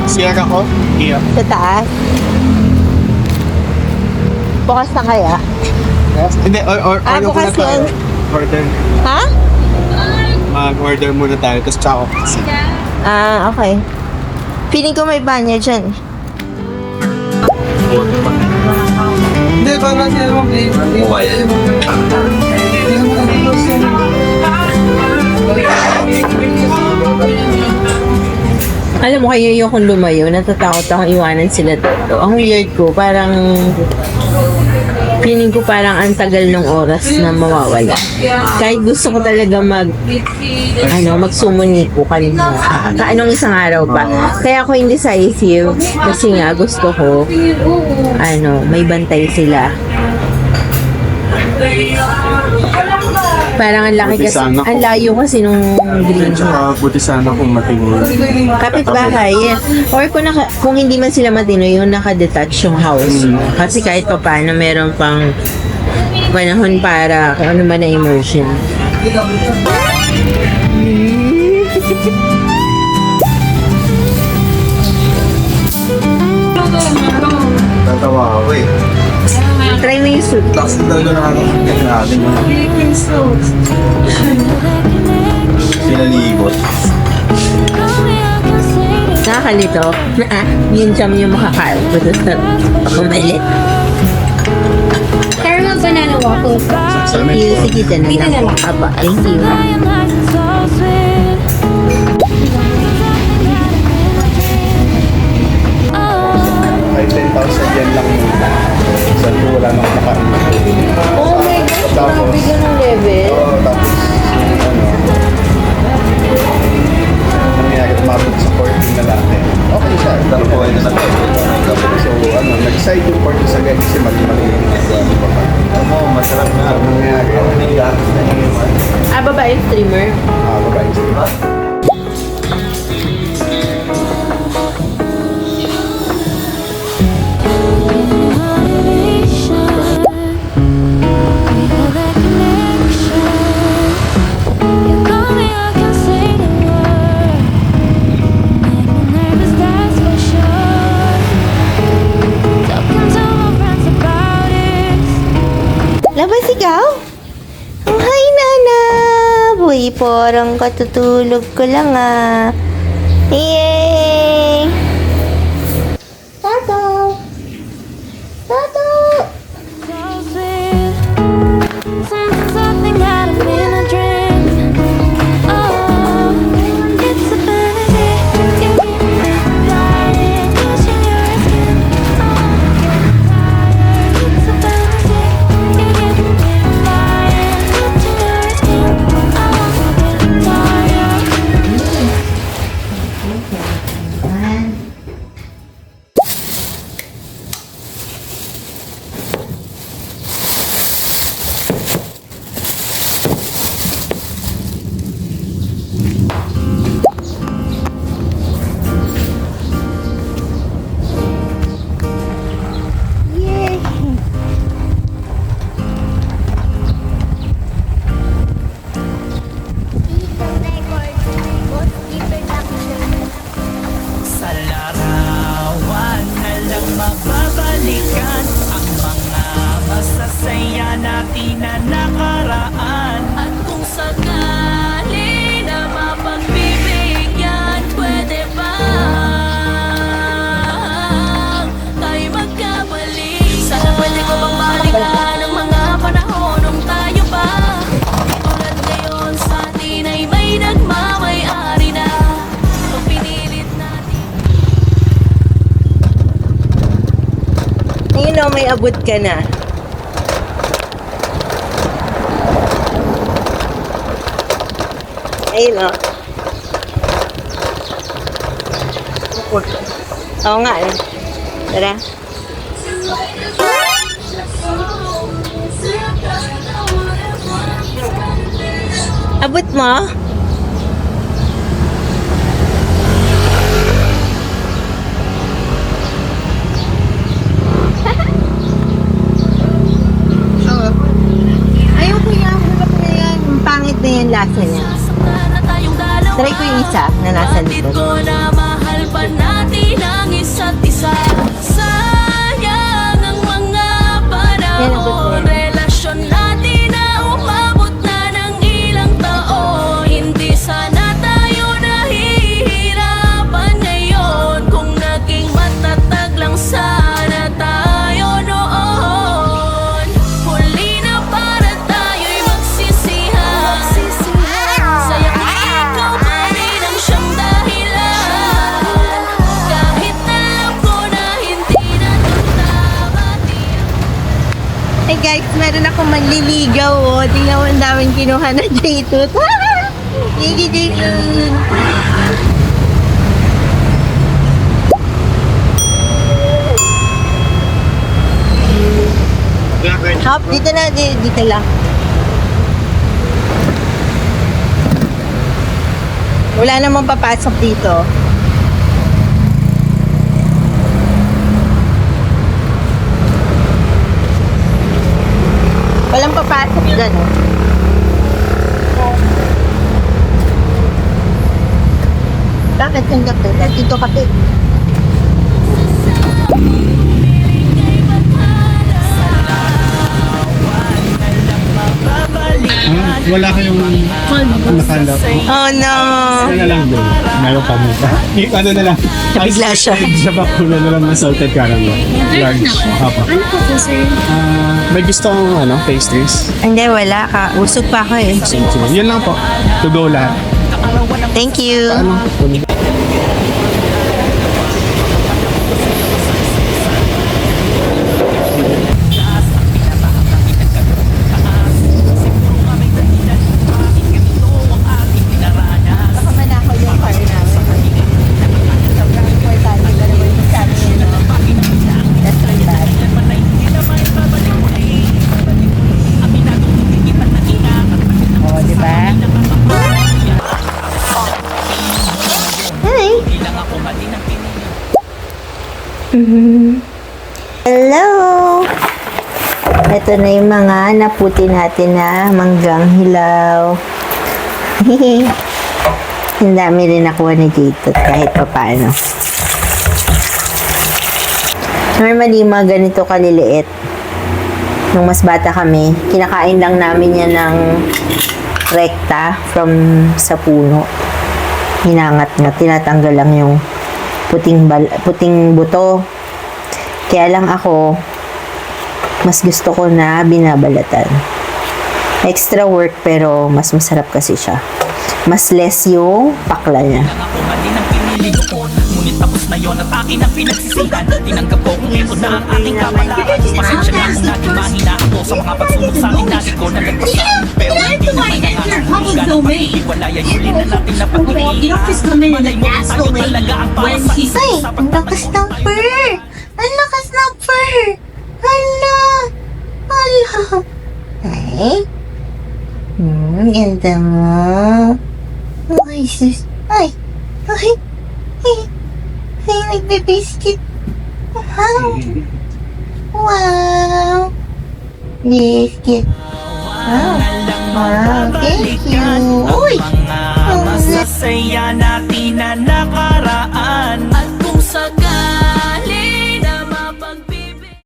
Sierra ko? Iya. Sa taas. Bukas na kaya? Yes. Hindi, or ano bukas muna tayo? yun. Order. Ha? Mag-order muna tayo, tapos tsaka kasi. Okay. Feeling ko may banyo dyan. Hindi, parang Alam mo, kayo yung kung lumayo, natatakot akong iwanan sila dito. Ang weird ko, parang feeling ko parang ang tagal ng oras na mawawala. Kahit gusto ko talaga magsumuniko kanina. Anong isang araw pa. Kaya ako indecisive kasi nga gusto ko may bantay sila. Parang ang laki kasi, ang layo kasi nung green. Tsaka buti sana kung matino. Kapit-bahay. Or kung hindi man sila matino, yung naka-detach yung house. Kasi kahit pa paano, meron pang panahon para kung ano man na immersion. Tatawa ako eh. Try mo yung soup. Tapos talaga nakakakita natin yung sinalibot. Nakakalito. Yun siyam yung makakain. Pumalit. Caramel banana waffle. Thank you. Sige, dyan na lang. Aba, thank you. Ay, 10,000 yan lang yung saan ko wala nang makain. Oh my gosh, parang bigyan ng level. Tapos, nangyari umabot sa 14 na lahat. Okay siya. Pero po ay nasa so, nag-decide yung 40 sa guys kasi mali-mali yung masarap na. Nangyari. Babae streamer. Babae streamer. Labas ikaw? Oh, hi, Nana! Boy, parang katutulog ko lang Yay! Tato! Tato! may abot ka na. Ayun o. Oo nga eh. Tara. Abot mo? Oo. Ayoko yan. Hulap na yan. Ang pangit na yan lasa niya. Try ko yung isa na nasa likod. Ko na mahal pa natin ang isa't isa. Sayang ang mga panahon. Relasyon natin na umabot na ng ilang taon. Hindi sana tayo nahihirapan ngayon. Kung naging matatag lang sana tayo noon. Huli na para tayo'y magsisihan. Sayang ikaw pa rin ang siyang dahilan. Kahit alam ko na hindi na tama. Hey guys, meron ako manliligaw oh. Tingnan mo ang daming kinuha na J-tooth. Gigi J-tooth. Hop, dito na, dito lang. Wala namang papasok dito. Walang papasok dyan. Oh. Bakit yung gato? Dito kasi. Wala kayong nakalap. Oh no! Ano na lang doon? Meron pa mo. Ano na lang? Nabigla siya. Sa bakula na lang na salted caramel. Large. Apa. Ano po po, sir? May gusto kong pastries. Hindi, wala ka. Usog pa ako eh. Sige. Yun lang po. To go lahat. Thank you. Ano? Baka manakaw yung car namin. Sobrang importante ka naman sa amin, no? That's my bad. Oh, di ba? Hi! Hello! Ito na yung mga naputi natin na manggang hilaw. Ang dami rin nakuha ni Jito kahit pa paano. Normally, mga ganito kaliliit. Nung mas bata kami, kinakain lang namin yan ng rekta from sa puno. Hinangat nga, tinatanggal lang yung puting buto. Kaya lang ako, mas gusto ko na binabalatan. Extra work pero mas masarap kasi siya. Mas less yung pakla niya. Ako mali ng pinili ko ngunit tapos na yon at akin ang pinagsisihan. Tinanggap ko kung ito na ang aking kapalaran. Pasensya na kung naging mahina ako sa mga pagsubok sa akin. Dati ko nalagpasan pero hindi naman nangangalugan ang paghiwalayan. Huli na natin na pag-iihan. Malay mo tayo talaga ang para sa isa't Ay, isa. ang lakas ng fur! Ang lakas ng fur! Hala! Hala! Ay? Ganda mo. Ay, sus. Ay! Ay! Ay! Ay, nagbe-biscuit. Wow! Wow! Biscuit. Wow! Wow! Thank you! Uy! Mga masasaya natin na nakaraan at